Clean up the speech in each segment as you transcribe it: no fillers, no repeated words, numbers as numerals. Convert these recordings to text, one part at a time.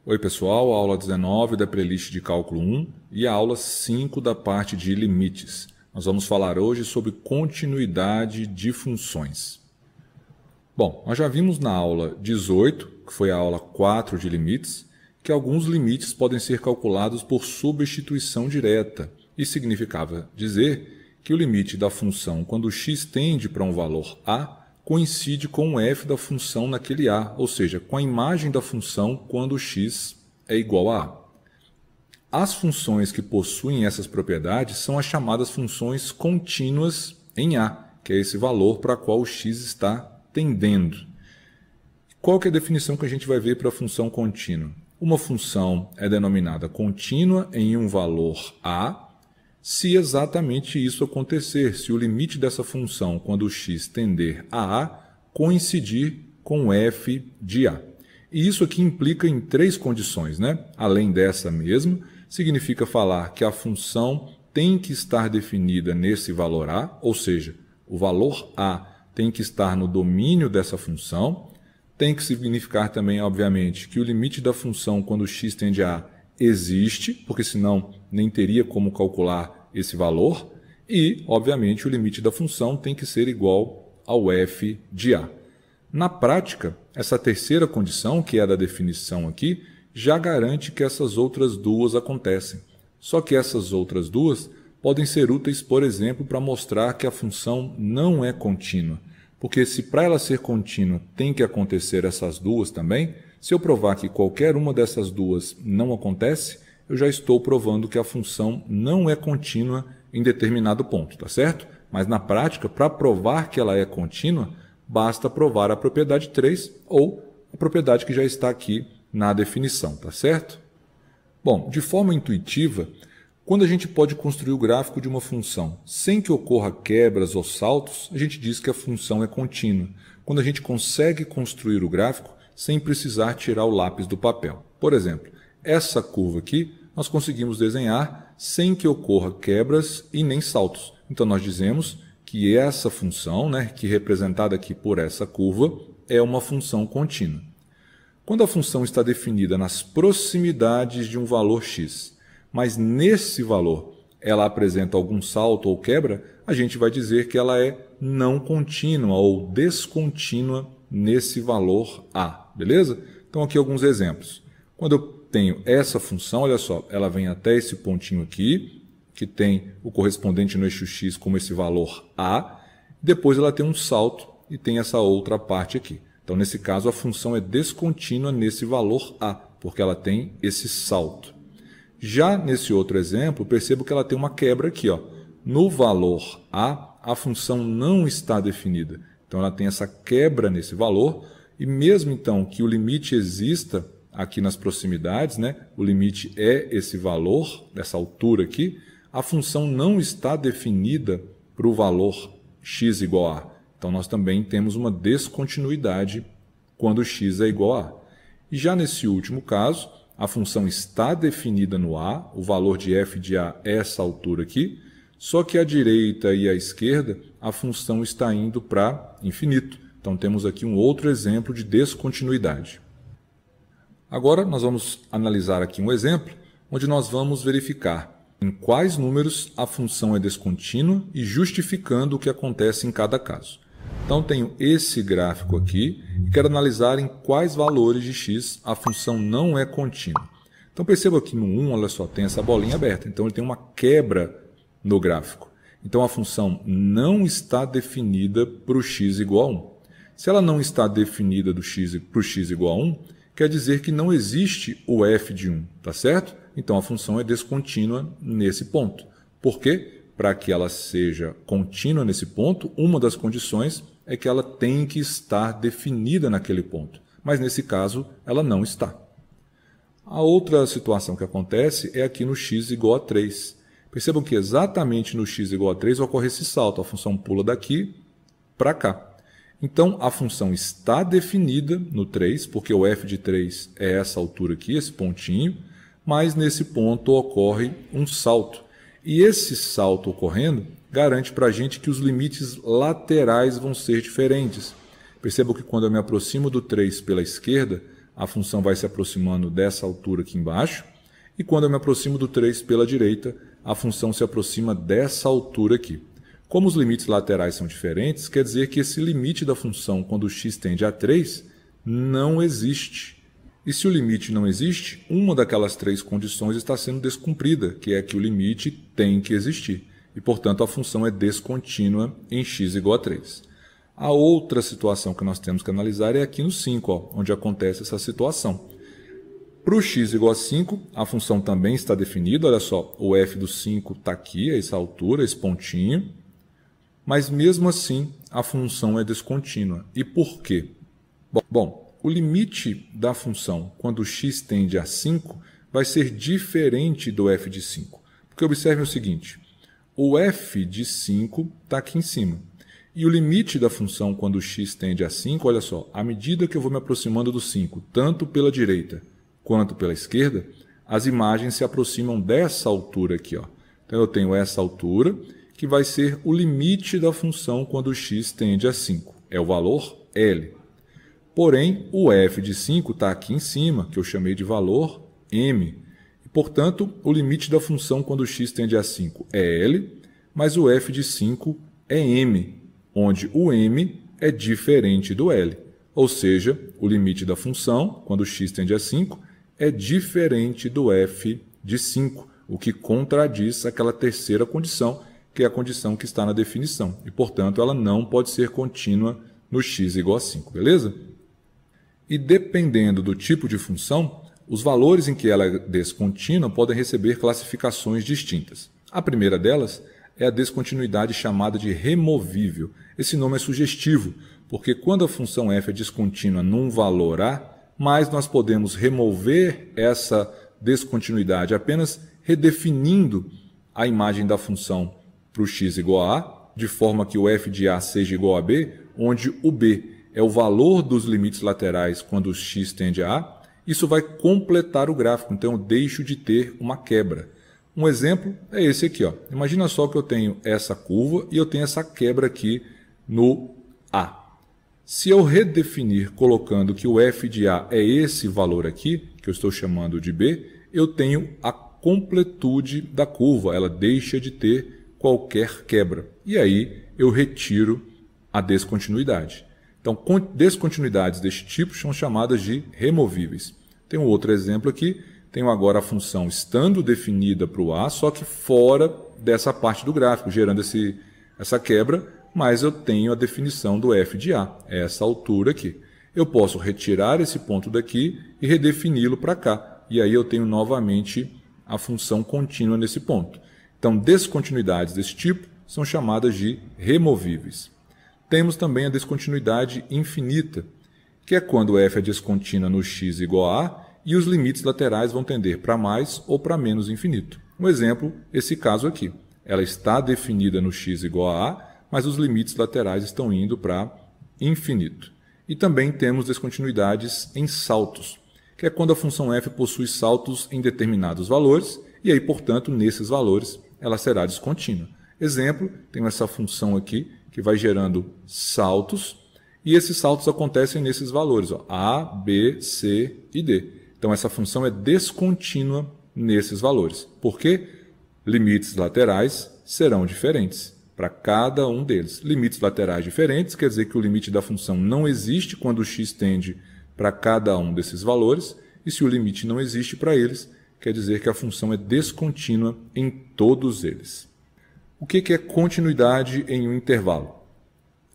Oi pessoal, aula 19 da playlist de cálculo 1 e a aula 5 da parte de limites. Nós vamos falar hoje sobre continuidade de funções. Bom, nós já vimos na aula 18, que foi a aula 4 de limites, que alguns limites podem ser calculados por substituição direta. Isso significava dizer que o limite da função quando x tende para um valor a coincide com o f da função naquele a, ou seja, com a imagem da função quando x é igual a a. As funções que possuem essas propriedades são as chamadas funções contínuas em a, que é esse valor para qual o x está tendendo. Qual que é a definição que a gente vai ver para a função contínua? Uma função é denominada contínua em um valor a, se exatamente isso acontecer, se o limite dessa função, quando o x tender a coincidir com f de a. E isso aqui implica em três condições, né? Além dessa mesma, significa falar que a função tem que estar definida nesse valor a, ou seja, o valor a tem que estar no domínio dessa função, tem que significar também, obviamente, que o limite da função quando x tende a existe, porque senão nem teria como calcular esse valor, e, obviamente, o limite da função tem que ser igual ao f de a. Na prática, essa terceira condição, que é a da definição aqui, já garante que essas outras duas acontecem. Só que essas outras duas podem ser úteis, por exemplo, para mostrar que a função não é contínua, porque se para ela ser contínua tem que acontecer essas duas também, se eu provar que qualquer uma dessas duas não acontece, eu já estou provando que a função não é contínua em determinado ponto, tá certo? Mas na prática, para provar que ela é contínua, basta provar a propriedade 3 ou a propriedade que já está aqui na definição, tá certo? Bom, de forma intuitiva, quando a gente pode construir o gráfico de uma função sem que ocorra quebras ou saltos, a gente diz que a função é contínua. Quando a gente consegue construir o gráfico sem precisar tirar o lápis do papel. Por exemplo, essa curva aqui nós conseguimos desenhar sem que ocorra quebras e nem saltos. Então nós dizemos que essa função, que é representada aqui por essa curva, é uma função contínua. Quando a função está definida nas proximidades de um valor x, mas nesse valor ela apresenta algum salto ou quebra, a gente vai dizer que ela é não contínua ou descontínua nesse valor a, beleza? Então aqui alguns exemplos. Quando eu tenho essa função, olha só, ela vem até esse pontinho aqui, que tem o correspondente no eixo x como esse valor a, depois ela tem um salto e tem essa outra parte aqui. Então nesse caso a função é descontínua nesse valor a, porque ela tem esse salto. Já nesse outro exemplo, percebo que ela tem uma quebra aqui, ó. No valor a função não está definida. Então ela tem essa quebra nesse valor, e mesmo então que o limite exista aqui nas proximidades, o limite é esse valor, dessa altura aqui, a função não está definida para o valor x igual a. Então nós também temos uma descontinuidade quando x é igual a. E já nesse último caso, a função está definida no a, o valor de f de a é essa altura aqui, só que à direita e à esquerda a função está indo para infinito. Então temos aqui um outro exemplo de descontinuidade. Agora nós vamos analisar aqui um exemplo onde nós vamos verificar em quais números a função é descontínua e justificando o que acontece em cada caso. Então tenho esse gráfico aqui e quero analisar em quais valores de x a função não é contínua. Então perceba aqui no 1, olha só, tem essa bolinha aberta, então ele tem uma quebra no gráfico. Então a função não está definida para o x igual a 1. Se ela não está definida para o x igual a 1, quer dizer que não existe o f de 1, tá certo? Então a função é descontínua nesse ponto. Por quê? Para que ela seja contínua nesse ponto, uma das condições é que ela tem que estar definida naquele ponto. Mas nesse caso ela não está. A outra situação que acontece é aqui no x igual a 3. Percebam que exatamente no x igual a 3 ocorre esse salto. A função pula daqui para cá. Então, a função está definida no 3, porque o f de 3 é essa altura aqui, esse pontinho, mas nesse ponto ocorre um salto. E esse salto ocorrendo garante para a gente que os limites laterais vão ser diferentes. Percebam que quando eu me aproximo do 3 pela esquerda, a função vai se aproximando dessa altura aqui embaixo, e quando eu me aproximo do 3 pela direita, a função se aproxima dessa altura aqui. Como os limites laterais são diferentes, quer dizer que esse limite da função quando x tende a 3 não existe. E se o limite não existe, uma daquelas 3 condições está sendo descumprida, que é que o limite tem que existir. E, portanto, a função é descontínua em x igual a 3. A outra situação que nós temos que analisar é aqui no 5, ó, onde acontece essa situação. Para o x igual a 5, a função também está definida. Olha só, o f do 5 está aqui, a essa altura, esse pontinho. Mas, mesmo assim, a função é descontínua. E por quê? Bom, o limite da função quando x tende a 5 vai ser diferente do f de 5. Porque observe o seguinte, o f de 5 está aqui em cima. E o limite da função quando x tende a 5, olha só, à medida que eu vou me aproximando do 5, tanto pela direita quanto pela esquerda, as imagens se aproximam dessa altura aqui, ó. Então eu tenho essa altura, que vai ser o limite da função quando x tende a 5. É o valor L. Porém, o f de 5 está aqui em cima, que eu chamei de valor m. E, portanto, o limite da função quando x tende a 5 é L, mas o f de 5 é m, onde o m é diferente do L. Ou seja, o limite da função quando x tende a 5 é diferente do f de 5, o que contradiz aquela terceira condição, que é a condição que está na definição. E, portanto, ela não pode ser contínua no x igual a 5, beleza? E dependendo do tipo de função, os valores em que ela é descontínua podem receber classificações distintas. A primeira delas é a descontinuidade chamada de removível. Esse nome é sugestivo, porque quando a função f é descontínua num valor a, mas nós podemos remover essa descontinuidade apenas redefinindo a imagem da função para o x igual a A, de forma que o f de A seja igual a B, onde o B é o valor dos limites laterais quando o x tende a A. Isso vai completar o gráfico, então eu deixo de ter uma quebra. Um exemplo é esse aqui, ó. Imagina só que eu tenho essa curva e eu tenho essa quebra aqui no A. Se eu redefinir colocando que o f de A é esse valor aqui, que eu estou chamando de B, eu tenho a completude da curva, ela deixa de ter qualquer quebra. E aí eu retiro a descontinuidade. Então, descontinuidades deste tipo são chamadas de removíveis. Tem um outro exemplo aqui, tenho agora a função estando definida para o A, só que fora dessa parte do gráfico, gerando essa quebra, mas eu tenho a definição do f de A, essa altura aqui. Eu posso retirar esse ponto daqui e redefini-lo para cá, e aí eu tenho novamente a função contínua nesse ponto. Então, descontinuidades desse tipo são chamadas de removíveis. Temos também a descontinuidade infinita, que é quando f é descontínua no x igual a A e os limites laterais vão tender para mais ou para menos infinito. Um exemplo, esse caso aqui. Ela está definida no x igual a A, mas os limites laterais estão indo para infinito. E também temos descontinuidades em saltos, que é quando a função f possui saltos em determinados valores, e aí, portanto, nesses valores, ela será descontínua. Exemplo, tenho essa função aqui, que vai gerando saltos, e esses saltos acontecem nesses valores, ó, A, B, C e D. Então, essa função é descontínua nesses valores. Por quê? Limites laterais serão diferentes para cada um deles. Limites laterais diferentes quer dizer que o limite da função não existe quando o x tende para cada um desses valores, e se o limite não existe para eles, quer dizer que a função é descontínua em todos eles. O que é continuidade em um intervalo?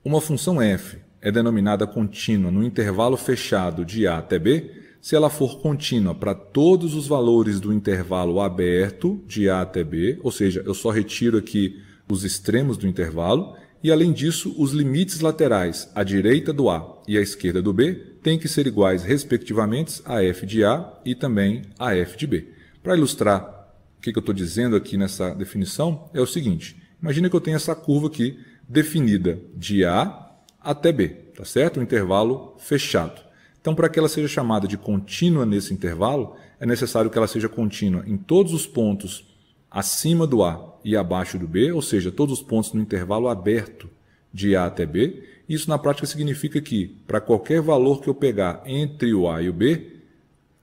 Uma função f é denominada contínua no intervalo fechado de A até B se ela for contínua para todos os valores do intervalo aberto de A até B, ou seja, eu só retiro aqui os extremos do intervalo, e além disso, os limites laterais à direita do A e à esquerda do B têm que ser iguais, respectivamente, a f de A e também a f de B. Para ilustrar o que eu estou dizendo aqui nessa definição, é o seguinte. Imagina que eu tenho essa curva aqui definida de A até B, tá certo? Um intervalo fechado. Então, para que ela seja chamada de contínua nesse intervalo, é necessário que ela seja contínua em todos os pontos acima do A e abaixo do B, ou seja, todos os pontos no intervalo aberto de A até B, Isso na prática significa que, para qualquer valor que eu pegar entre o a e o b,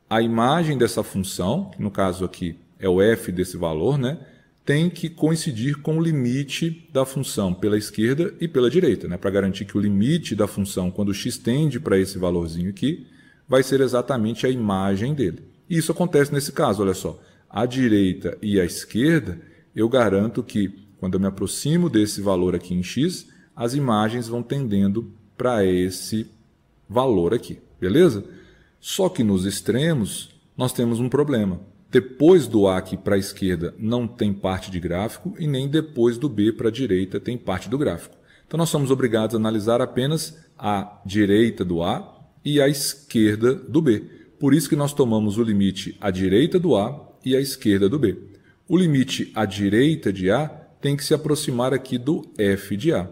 a imagem dessa função, que no caso aqui é o f desse valor, né, tem que coincidir com o limite da função pela esquerda e pela direita, né, para garantir que o limite da função, quando x tende para esse valorzinho aqui, vai ser exatamente a imagem dele. E isso acontece nesse caso, olha só. À direita e à esquerda, eu garanto que, quando eu me aproximo desse valor aqui em x, as imagens vão tendendo para esse valor aqui, beleza? Só que nos extremos, nós temos um problema. Depois do A aqui para a esquerda não tem parte de gráfico e nem depois do B para a direita tem parte do gráfico. Então nós somos obrigados a analisar apenas a direita do A e a esquerda do B. Por isso que nós tomamos o limite à direita do A e à esquerda do B. O limite à direita de A tem que se aproximar aqui do f de A.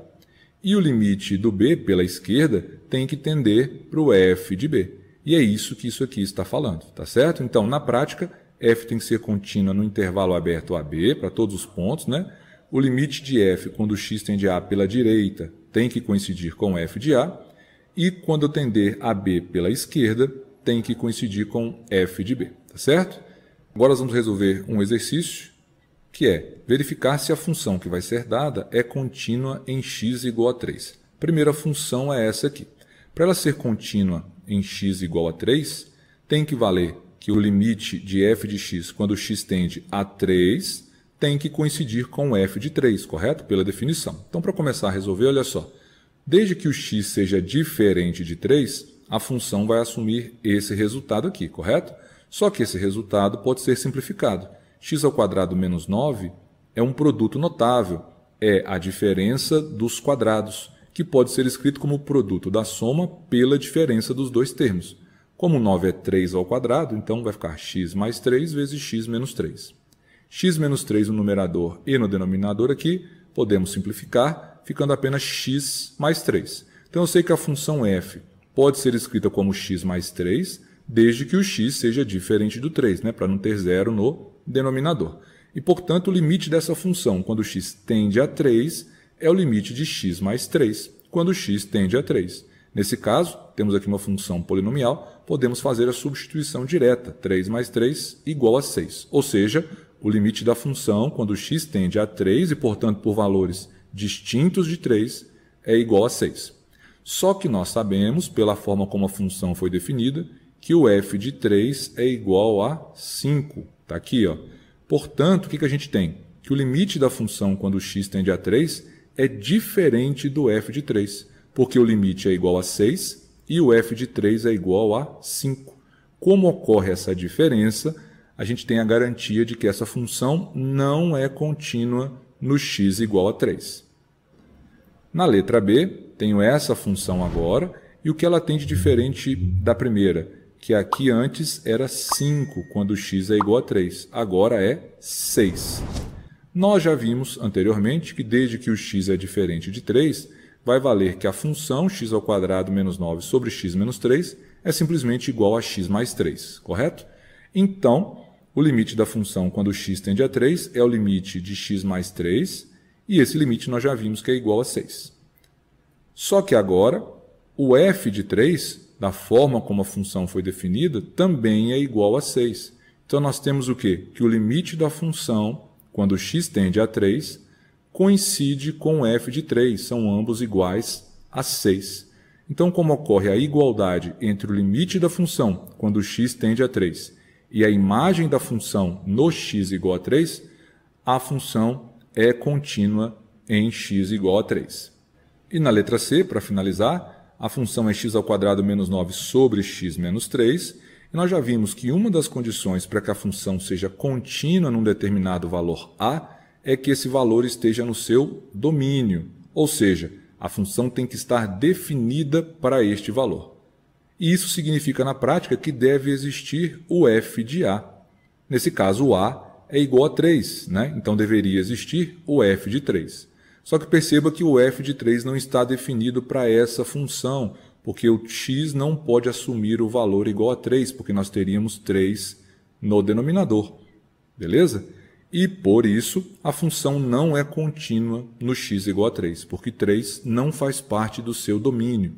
E o limite do B pela esquerda tem que tender para o f de B. E é isso que isso aqui está falando, tá certo? Então, na prática, f tem que ser contínua no intervalo aberto AB, para todos os pontos, né? O limite de f, quando x tende a A pela direita, tem que coincidir com f de A. E quando eu tender a B pela esquerda, tem que coincidir com f de B, tá certo? Agora nós vamos resolver um exercício, que é verificar se a função que vai ser dada é contínua em x igual a 3. A primeira função é essa aqui. Para ela ser contínua em x igual a 3, tem que valer que o limite de f de x, quando x tende a 3, tem que coincidir com f de 3, correto? Pela definição. Então, para começar a resolver, olha só. Desde que o x seja diferente de 3, a função vai assumir esse resultado aqui, correto? Só que esse resultado pode ser simplificado. x² menos 9 é um produto notável, é a diferença dos quadrados, que pode ser escrito como o produto da soma pela diferença dos dois termos. Como 9 é 3 ao quadrado, então vai ficar x mais 3 vezes x menos 3. X menos 3 no numerador e no denominador aqui, podemos simplificar, ficando apenas x mais 3. Então eu sei que a função f pode ser escrita como x mais 3, desde que o x seja diferente do 3, né, para não ter zero no denominador. E, portanto, o limite dessa função, quando x tende a 3, é o limite de x mais 3, quando x tende a 3. Nesse caso, temos aqui uma função polinomial, podemos fazer a substituição direta, 3 mais 3 igual a 6. Ou seja, o limite da função, quando x tende a 3 e, portanto, por valores distintos de 3, é igual a 6. Só que nós sabemos, pela forma como a função foi definida, que o f de 3 é igual a 5. Está aqui, ó. Portanto, o que a gente tem? Que o limite da função quando x tende a 3 é diferente do f de 3, porque o limite é igual a 6 e o f de 3 é igual a 5. Como ocorre essa diferença, a gente tem a garantia de que essa função não é contínua no x igual a 3. Na letra B, tenho essa função agora, e o que ela tem de diferente da primeira? Que aqui antes era 5, quando x é igual a 3. Agora é 6. Nós já vimos anteriormente que desde que o x é diferente de 3, vai valer que a função x² menos 9 sobre x menos 3 é simplesmente igual a x mais 3, correto? Então, o limite da função quando x tende a 3 é o limite de x mais 3, e esse limite nós já vimos que é igual a 6. Só que agora, o f de 3, da forma como a função foi definida, também é igual a 6. Então, nós temos o quê? Que o limite da função, quando x tende a 3, coincide com f de 3, são ambos iguais a 6. Então, como ocorre a igualdade entre o limite da função, quando x tende a 3, e a imagem da função no x igual a 3, a função é contínua em x igual a 3. E na letra C, para finalizar, a função é x² menos 9 sobre x menos 3, e nós já vimos que uma das condições para que a função seja contínua num determinado valor a é que esse valor esteja no seu domínio, ou seja, a função tem que estar definida para este valor. E isso significa na prática que deve existir o f de a. Nesse caso, o a é igual a 3, né? Então deveria existir o f de 3. Só que perceba que o f de 3 não está definido para essa função, porque o x não pode assumir o valor igual a 3, porque nós teríamos 3 no denominador. Beleza? E por isso a função não é contínua no x igual a 3, porque 3 não faz parte do seu domínio.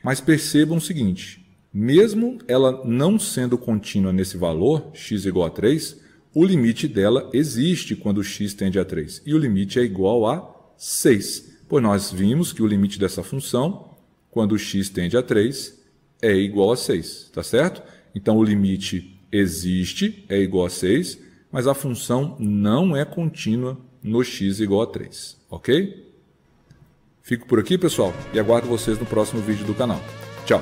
Mas percebam o seguinte, mesmo ela não sendo contínua nesse valor, x igual a 3, o limite dela existe quando x tende a 3, e o limite é igual a 6, pois nós vimos que o limite dessa função, quando x tende a 3, é igual a 6, tá certo? Então o limite existe, é igual a 6, mas a função não é contínua no x igual a 3, ok? Fico por aqui, pessoal, e aguardo vocês no próximo vídeo do canal. Tchau!